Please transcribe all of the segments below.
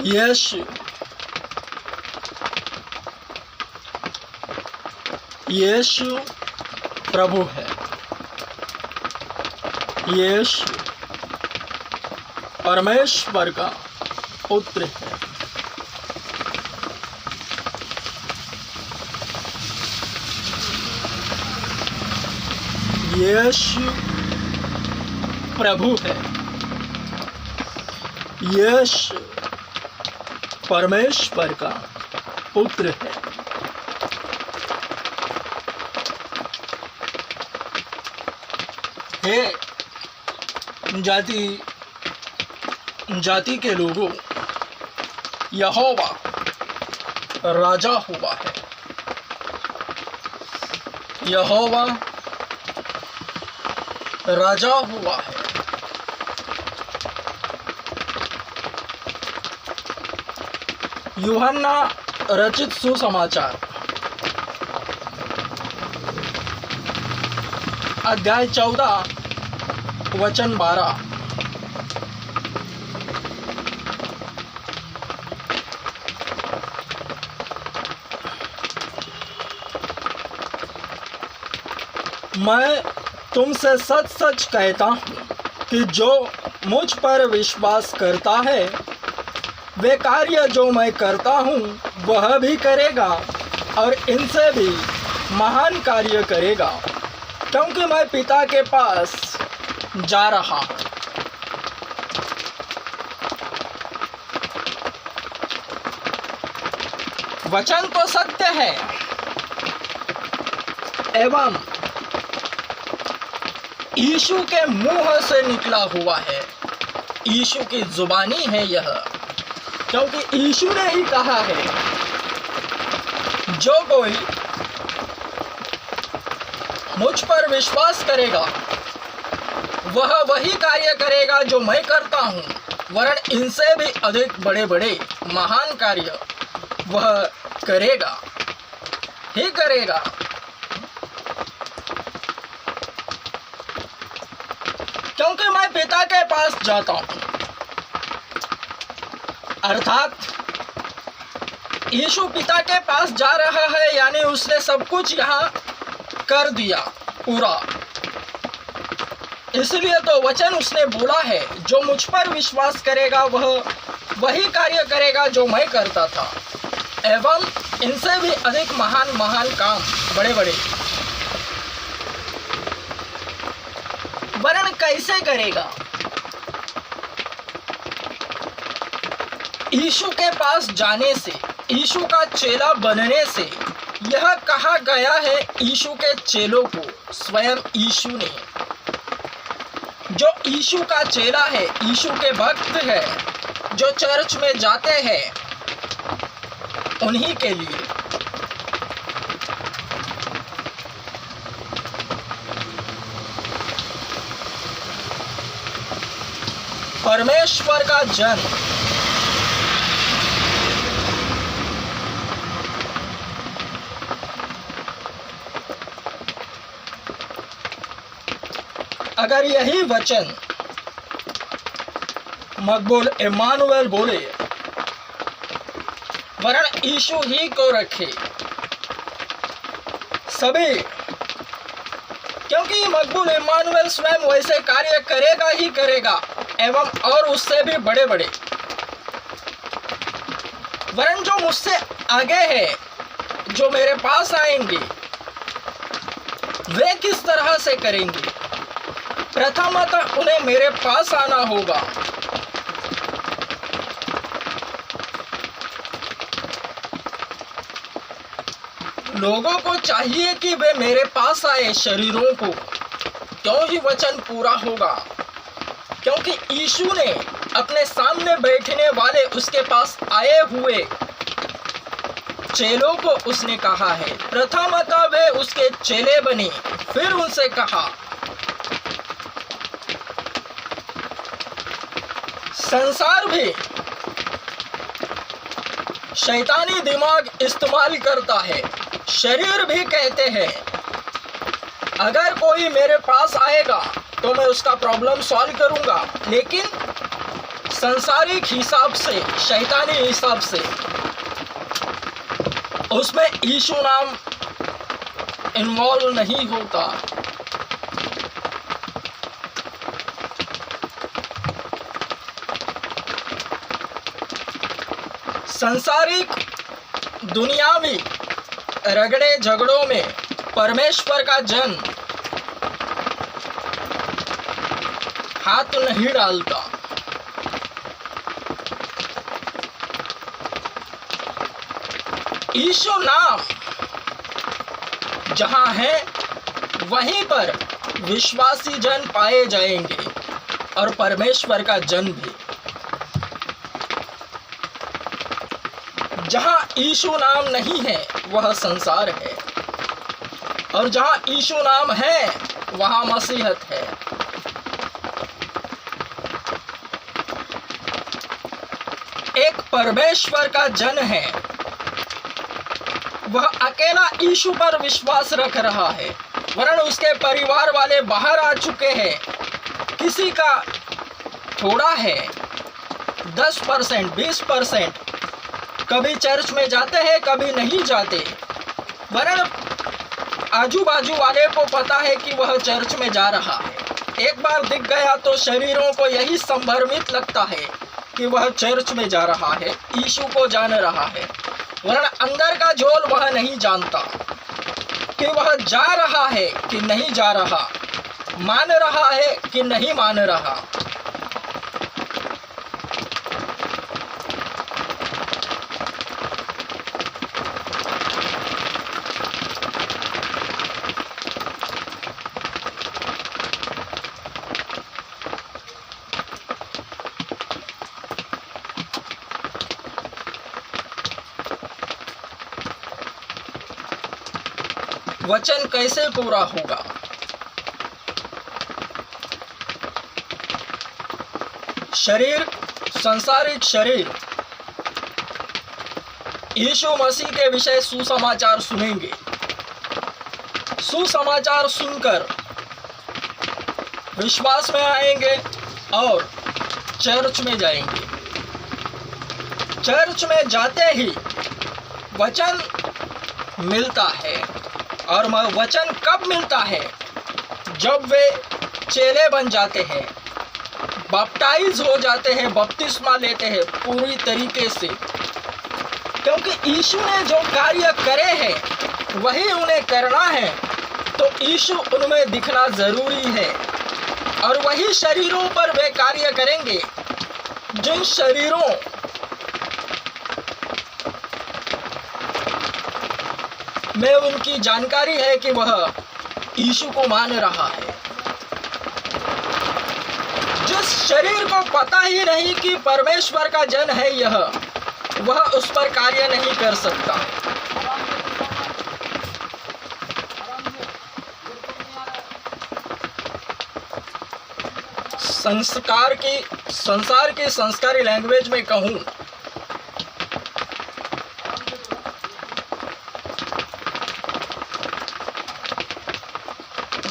यीशु यीशु प्रभु है। यीशु परमेश्वर का पुत्र है। यीशु प्रभु है। यीशु परमेश्वर का पुत्र है। हे जाति के लोगों, यहोवा राजा हुआ है। यहोवा राजा हुआ है। यूहन्ना रचित सुसमाचार अध्याय 14 वचन 12। मैं तुमसे सच सच कहता हूँ कि जो मुझ पर विश्वास करता है वे कार्य जो मैं करता हूँ वह भी करेगा और इनसे भी महान कार्य करेगा, क्योंकि मैं पिता के पास जा रहा हूँ। वचन तो सत्य है एवं यीशु के मुंह से निकला हुआ है। यीशु की जुबानी है यह, क्योंकि यीशु ने ही कहा है, जो कोई मुझ पर विश्वास करेगा वह वही कार्य करेगा जो मैं करता हूँ, वरन इनसे भी अधिक बड़े बड़े महान कार्य वह करेगा ही करेगा। क्योंकि मैं पिता के पास जाता हूँ। अर्थात यीशु पिता के पास जा रहा है, यानी उसने सब कुछ यहाँ कर दिया पूरा। इसलिए तो वचन उसने बोला है, जो मुझ पर विश्वास करेगा वह वही कार्य करेगा जो मैं करता था, एवं इनसे भी अधिक महान महान काम बड़े बड़े। वरन कैसे करेगा? यीशु के पास जाने से, यीशु का चेला बनने से। यह कहा गया है यीशु के चेलों को, स्वयं यीशु ने। जो यीशु का चेला है, यीशु के भक्त है, जो चर्च में जाते हैं, उन्हीं के लिए। परमेश्वर का जन्म अगर यही वचन मकबूल इम्मानुएल बोले, वरन यीशु ही को रखे सभी, क्योंकि मकबूल इम्मानुएल स्वयं वैसे कार्य करेगा ही करेगा, एवं और उससे भी बड़े बड़े। वरन जो मुझसे आगे है, जो मेरे पास आएंगे, वे किस तरह से करेंगे? प्रथमतः उन्हें मेरे पास आना होगा। लोगों को चाहिए कि वे मेरे पास आए शरीरों को, क्यों ही वचन पूरा होगा। क्योंकि यीशु ने अपने सामने बैठने वाले उसके पास आए हुए चेलों को उसने कहा है, प्रथमतः वे उसके चेले बने। फिर उनसे कहा, संसार भी शैतानी दिमाग इस्तेमाल करता है, शरीर भी कहते हैं। अगर कोई मेरे पास आएगा तो मैं उसका प्रॉब्लम सॉल्व करूंगा, लेकिन संसारिक हिसाब से, शैतानी हिसाब से, उसमें यीशु नाम इन्वॉल्व नहीं होता। संसारिक दुनियावी रगड़े झगड़ों में परमेश्वर का जन हाथ नहीं डालता। यीशु नाम जहां है वहीं पर विश्वासी जन पाए जाएंगे और परमेश्वर का जन भी। जहां यीशु नाम नहीं है वह संसार है, और जहां यीशु नाम है वहां मसीहत है। एक परमेश्वर का जन है, वह अकेला यीशु पर विश्वास रख रहा है, वरन उसके परिवार वाले बाहर आ चुके हैं। किसी का थोड़ा है, 10%, 20%, कभी चर्च में जाते हैं, कभी नहीं जाते, वरन आजू बाजू वाले को पता है कि वह चर्च में जा रहा है। एक बार दिख गया तो शरीरों को यही संभ्रमित लगता है कि वह चर्च में जा रहा है, यीशु को जान रहा है, वरन अंदर का झोल वह नहीं जानता कि वह जा रहा है कि नहीं जा रहा, मान रहा है कि नहीं मान रहा। वचन कैसे पूरा होगा? शरीर, संसारिक शरीर यीशु मसीह के विषय सुसमाचार सुनेंगे, सुसमाचार सुनकर विश्वास में आएंगे और चर्च में जाएंगे। चर्च में जाते ही वचन मिलता है, और वचन कब मिलता है? जब वे चेले बन जाते हैं, बपटाइज हो जाते हैं, बपतिस्मा लेते हैं पूरी तरीके से। क्योंकि यीशु ने जो कार्य करे हैं वही उन्हें करना है, तो यीशु उनमें दिखना ज़रूरी है, और वही शरीरों पर वे कार्य करेंगे जिन शरीरों में उनकी जानकारी है कि वह यीशु को मान रहा है। जिस शरीर को पता ही नहीं कि परमेश्वर का जन है यह, वह उस पर कार्य नहीं कर सकता। संसार की संस्कारी लैंग्वेज में कहूं,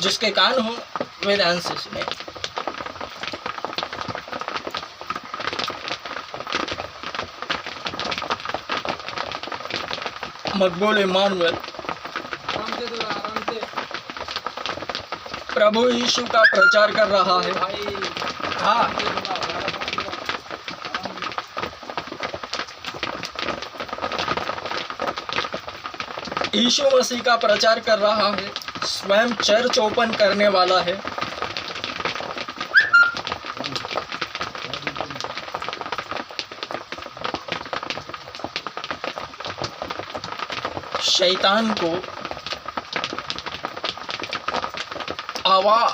जिसके कान हो वे ध्यान से सुने। मकबूल इमानुएल प्रभु यीशु का प्रचार कर रहा है। हाँ, यीशु मसीह का प्रचार कर रहा है, स्वयं चर्च ओपन करने वाला है। शैतान को आवाज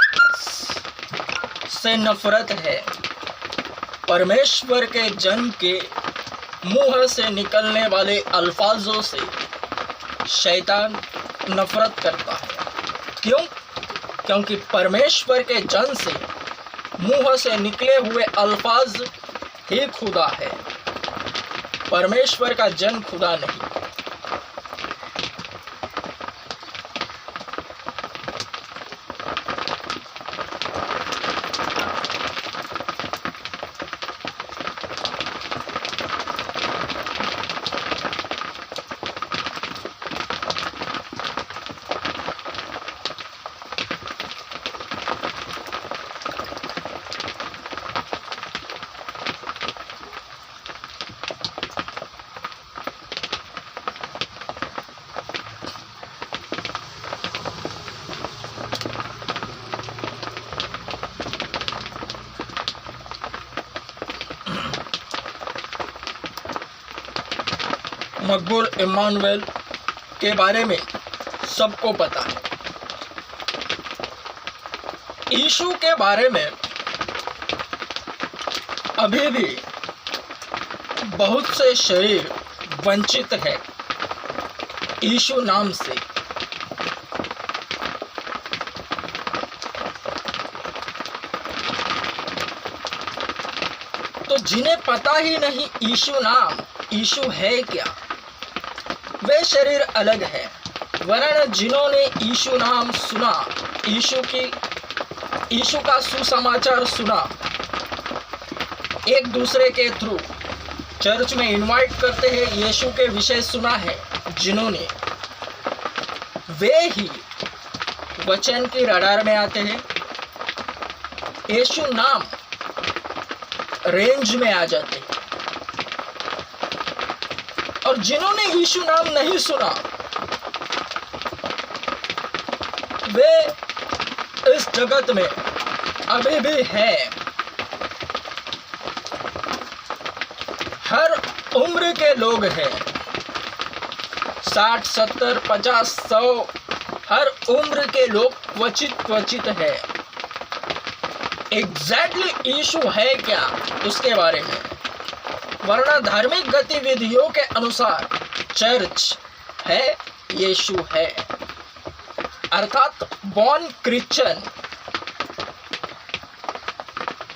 से नफरत है। परमेश्वर के जन के मुंह से निकलने वाले अल्फाजों से शैतान नफरत करता है। क्यों? क्योंकि परमेश्वर के जन से मुंह से निकले हुए अल्फाज ही खुदा है, परमेश्वर का जन खुदा नहीं। मकबूल इम्मानुएल के बारे में सबको पता है। यीशु के बारे में अभी भी बहुत से शरीर वंचित है यीशु नाम से। तो जिन्हें पता ही नहीं यीशु नाम, यीशु है क्या, वे शरीर अलग है। वरन जिन्होंने यीशु नाम सुना, यीशु का सुसमाचार सुना, एक दूसरे के थ्रू चर्च में इनवाइट करते हैं, यीशु के विषय सुना है जिन्होंने, वे ही वचन की रडार में आते हैं, यीशु नाम रेंज में आ जाते हैं। और जिन्होंने यीशु नाम नहीं सुना, वे इस जगत में अभी भी है। हर उम्र के लोग हैं, 60, 70, 50, 100, हर उम्र के लोग क्वचित है। एग्जैक्टली यीशु है क्या उसके बारे में, वरना धार्मिक गतिविधियों के अनुसार चर्च है, यीशु है, अर्थात बॉर्न क्रिश्चियन,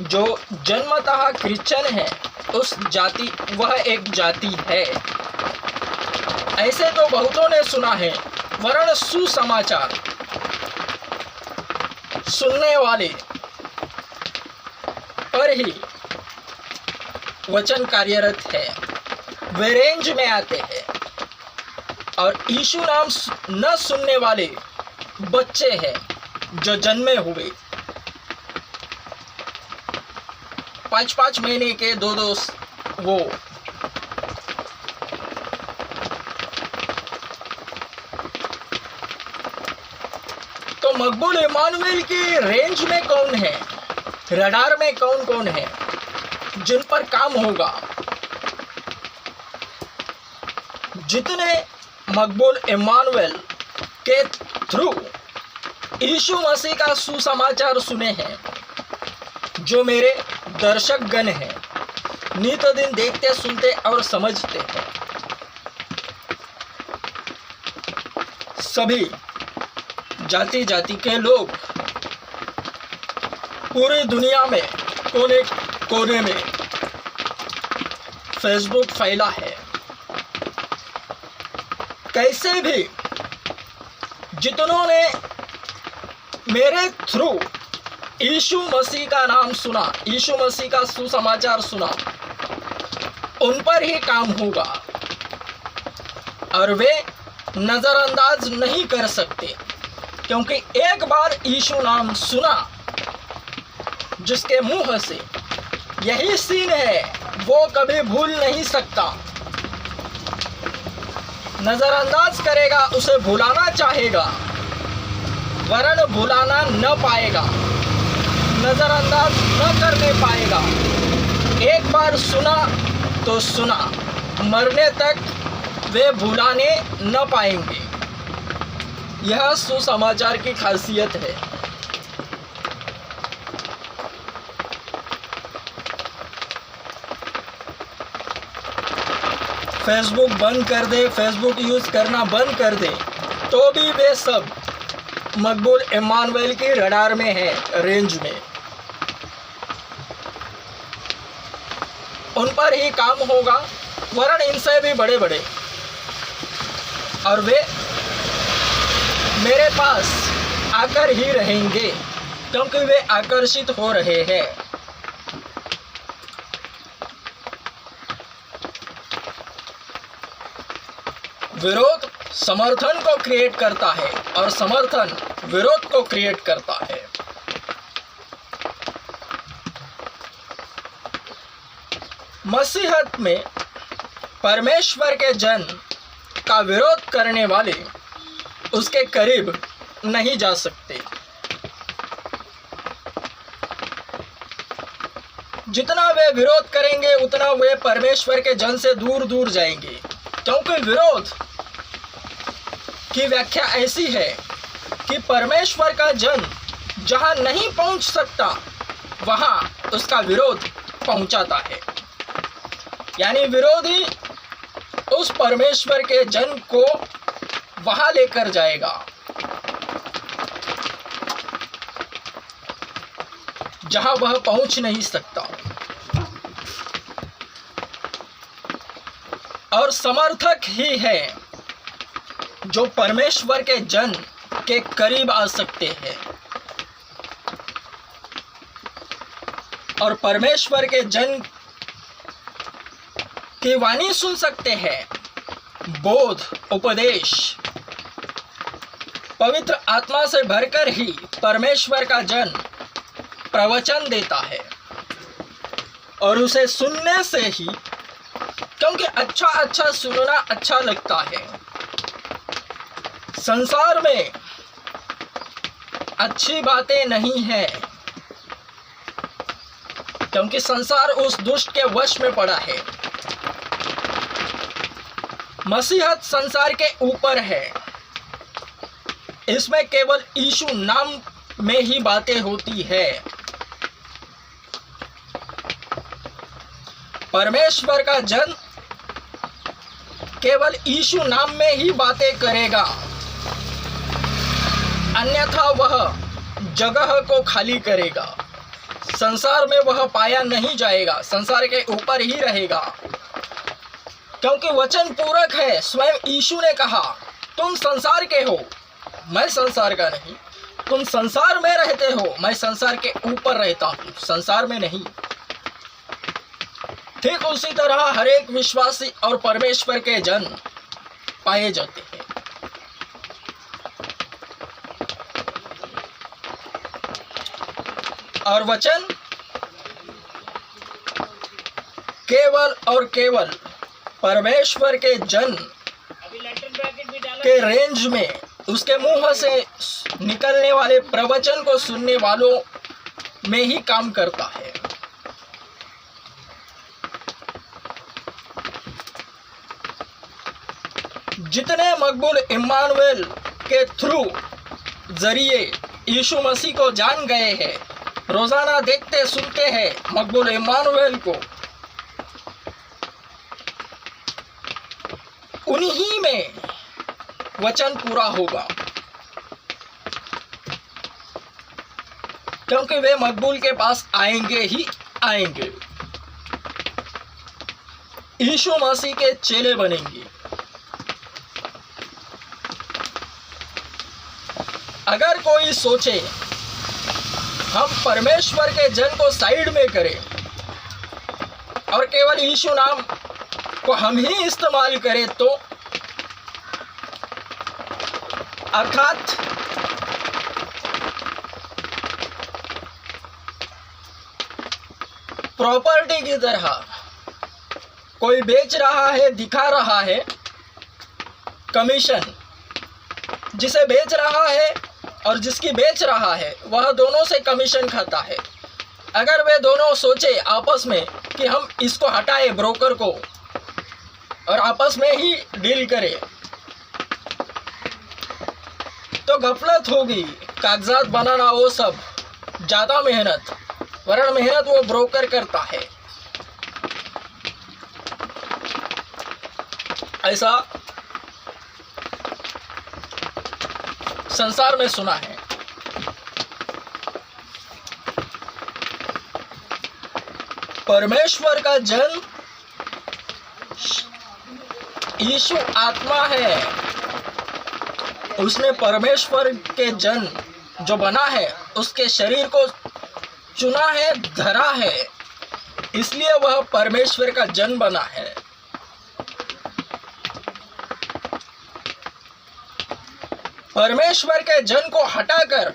जो जन्मतः क्रिश्चियन है, उस जाति, वह एक जाति है। ऐसे तो बहुतों ने सुना है, वरन सुसमाचार सुनने वाले पर ही वचन कार्यरत है, वे रेंज में आते हैं। और यीशु नाम न सुनने वाले बच्चे हैं जो जन्मे हुए 5-5 महीने के, 2-2 वो तो मकबूल इम्मानुएल की रेंज में कौन है, रडार में कौन कौन है जिन पर काम होगा। जितने मकबूल इम्मानुएल के थ्रू यीशु मसीह का सुसमाचार सुने हैं, जो मेरे दर्शक गण हैं, नित दिन देखते, सुनते और समझते हैं, सभी जाति जाति के लोग पूरी दुनिया में कोने कोने में फेसबुक फैला है। कैसे भी जितनों ने मेरे थ्रू यीशु मसीह का नाम सुना, यीशु मसीह का सुसमाचार सुना, उन पर ही काम होगा और वे नज़रअंदाज नहीं कर सकते, क्योंकि एक बार यीशु नाम सुना, जिसके मुंह से यही सीन है, वो कभी भूल नहीं सकता। नज़रअंदाज करेगा, उसे भुलाना चाहेगा, वरन भुलाना न पाएगा, नज़रअंदाज न करने पाएगा। एक बार सुना तो सुना, मरने तक वे भुलाने न पाएंगे। यह सुसमाचार की खासियत है। फेसबुक बंद कर दे, फेसबुक यूज़ करना बंद कर दे, तो भी वे सब मकबूल इम्मानुएल की रडार में है, रेंज में। उन पर ही काम होगा, वरन इनसे भी बड़े बड़े, और वे मेरे पास आकर ही रहेंगे, क्योंकि वे आकर्षित हो रहे हैं। विरोध समर्थन को क्रिएट करता है और समर्थन विरोध को क्रिएट करता है। मसीहत में परमेश्वर के जन का विरोध करने वाले उसके करीब नहीं जा सकते। जितना वे विरोध करेंगे, उतना वे परमेश्वर के जन से दूर दूर जाएंगे। क्योंकि विरोध की व्याख्या ऐसी है कि परमेश्वर का जन जहां नहीं पहुंच सकता वहां उसका विरोध पहुंचाता है। यानी विरोधी उस परमेश्वर के जन को वहां लेकर जाएगा जहां वह पहुंच नहीं सकता, और समर्थक ही है जो परमेश्वर के जन के करीब आ सकते हैं और परमेश्वर के जन की वाणी सुन सकते हैं। बोध, उपदेश पवित्र आत्मा से भरकर ही परमेश्वर का जन प्रवचन देता है, और उसे सुनने से ही, क्योंकि अच्छा सुनना अच्छा लगता है। संसार में अच्छी बातें नहीं है, क्योंकि संसार उस दुष्ट के वश में पड़ा है। मसीहत संसार के ऊपर है, इसमें केवल यीशु नाम में ही बातें होती है। परमेश्वर का जन केवल यीशु नाम में ही बातें करेगा, अन्यथा वह जगह को खाली करेगा। संसार में वह पाया नहीं जाएगा, संसार के ऊपर ही रहेगा, क्योंकि वचन पूरक है। स्वयं यीशु ने कहा, तुम संसार के हो, मैं संसार का नहीं। तुम संसार में रहते हो, मैं संसार के ऊपर रहता हूँ, संसार में नहीं। ठीक उसी तरह हर एक विश्वासी और परमेश्वर के जन पाए जाते हैं। और वचन केवल और केवल परमेश्वर के जन के रेंज में, उसके मुंह से निकलने वाले प्रवचन को सुनने वालों में ही काम करता है। जितने मकबूल इम्मानुएल के थ्रू जरिए यीशु मसीह को जान गए हैं, रोजाना देखते सुनते हैं मकबूल इम्मानुएल को, उन्हीं में वचन पूरा होगा, क्योंकि वे मकबूल के पास आएंगे ही आएंगे, यीशु मसीह के चेले बनेंगे। अगर कोई सोचे हम परमेश्वर के जन को साइड में करें और केवल यीशु नाम को हम ही इस्तेमाल करें, तो अर्थात प्रॉपर्टी की तरह कोई बेच रहा है, दिखा रहा है, कमीशन जिसे बेच रहा है और जिसकी बेच रहा है वह दोनों से कमीशन खाता है। अगर वे दोनों सोचे आपस में कि हम इसको हटाए ब्रोकर को और आपस में ही डील करें, तो गफलत होगी। कागजात बनाना वो सब ज़्यादा मेहनत, वरना मेहनत वो ब्रोकर करता है। ऐसा संसार में सुना है। परमेश्वर का जन यीशु आत्मा है, उसने परमेश्वर के जन जो बना है उसके शरीर को चुना है, धरा है, इसलिए वह परमेश्वर का जन बना है। परमेश्वर के जन को हटाकर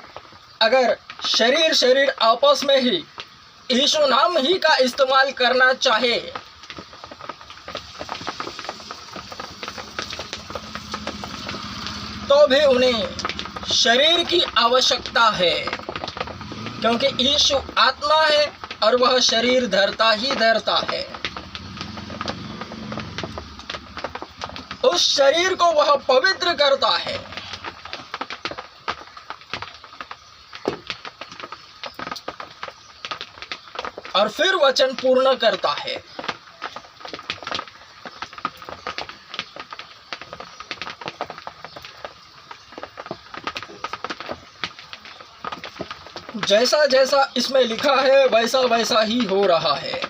अगर शरीर आपस में ही यीशु नाम ही का इस्तेमाल करना चाहे, तो भी उन्हें शरीर की आवश्यकता है, क्योंकि यीशु आत्मा है और वह शरीर धरता ही धरता है। उस शरीर को वह पवित्र करता है। और फिर वचन पूर्ण करता है। जैसा जैसा इसमें लिखा है वैसा वैसा ही हो रहा है।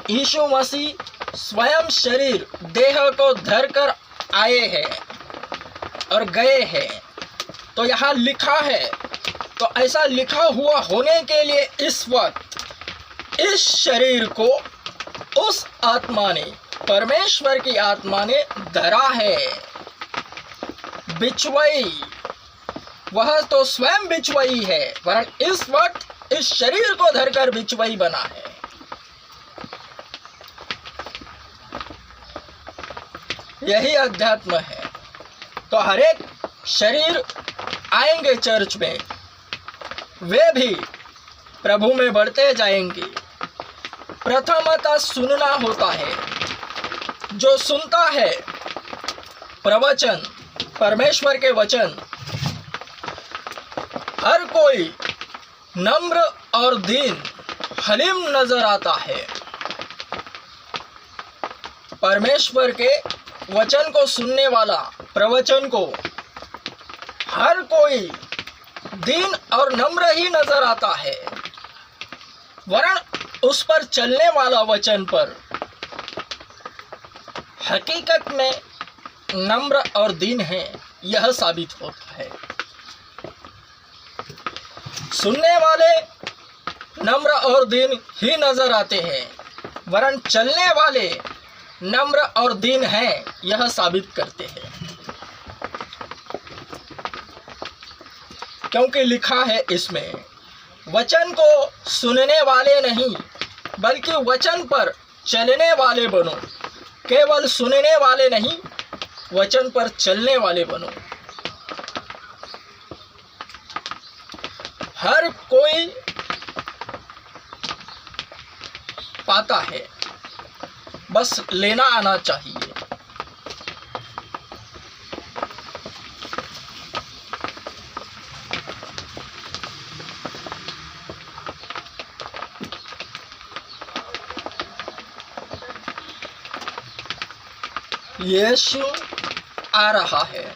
यीशु मसीह स्वयं शरीर देह को धरकर आए हैं और गए हैं। तो यहाँ लिखा है, तो ऐसा लिखा हुआ होने के लिए इस वक्त इस शरीर को उस आत्मा ने, परमेश्वर की आत्मा ने धरा है। बिचवई, वह तो स्वयं बिचवई है, वरन इस वक्त इस शरीर को धरकर बिचवई बना है। यही अध्यात्म है। तो हर एक शरीर आएंगे चर्च में, वे भी प्रभु में बढ़ते जाएंगे। प्रथमतः सुनना होता है। जो सुनता है प्रवचन, परमेश्वर के वचन, हर कोई नम्र और दीन हलीम नजर आता है। परमेश्वर के वचन को सुनने वाला, प्रवचन को, हर कोई दीन और नम्र ही नजर आता है, वरन उस पर चलने वाला वचन पर हकीकत में नम्र और दीन है, यह साबित होता है। सुनने वाले नम्र और दीन ही नजर आते हैं, वरन चलने वाले नम्र और दीन हैं, यह साबित करते हैं। क्योंकि लिखा है इसमें, वचन को सुनने वाले नहीं बल्कि वचन पर चलने वाले बनो। केवल सुनने वाले नहीं, वचन पर चलने वाले बनो। हर कोई पाता है, बस लेना आना चाहिए। यीशु आ रहा है,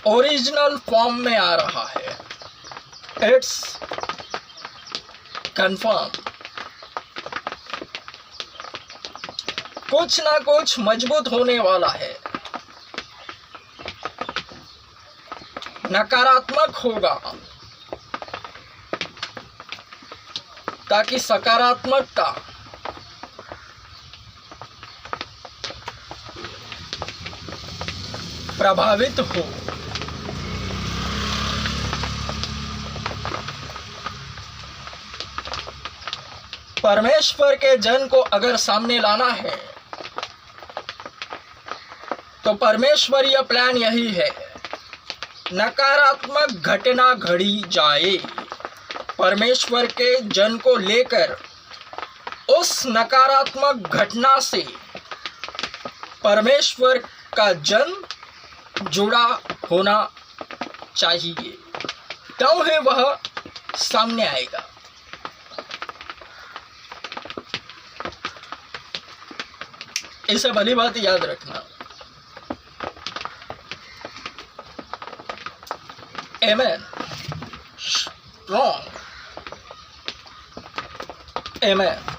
ओरिजिनल फॉर्म में आ रहा है। It's confirm. कुछ ना कुछ मजबूत होने वाला है। नकारात्मक होगा ताकि सकारात्मकता प्रभावित हो। परमेश्वर के जन को अगर सामने लाना है तो परमेश्वरीय प्लान यही है, नकारात्मक घटना घड़ी जाए, परमेश्वर के जन को लेकर उस नकारात्मक घटना से परमेश्वर का जन जुड़ा होना चाहिए, तो ही वह सामने आएगा। इसे भली बात याद रखना। Amen. Strong. Amen.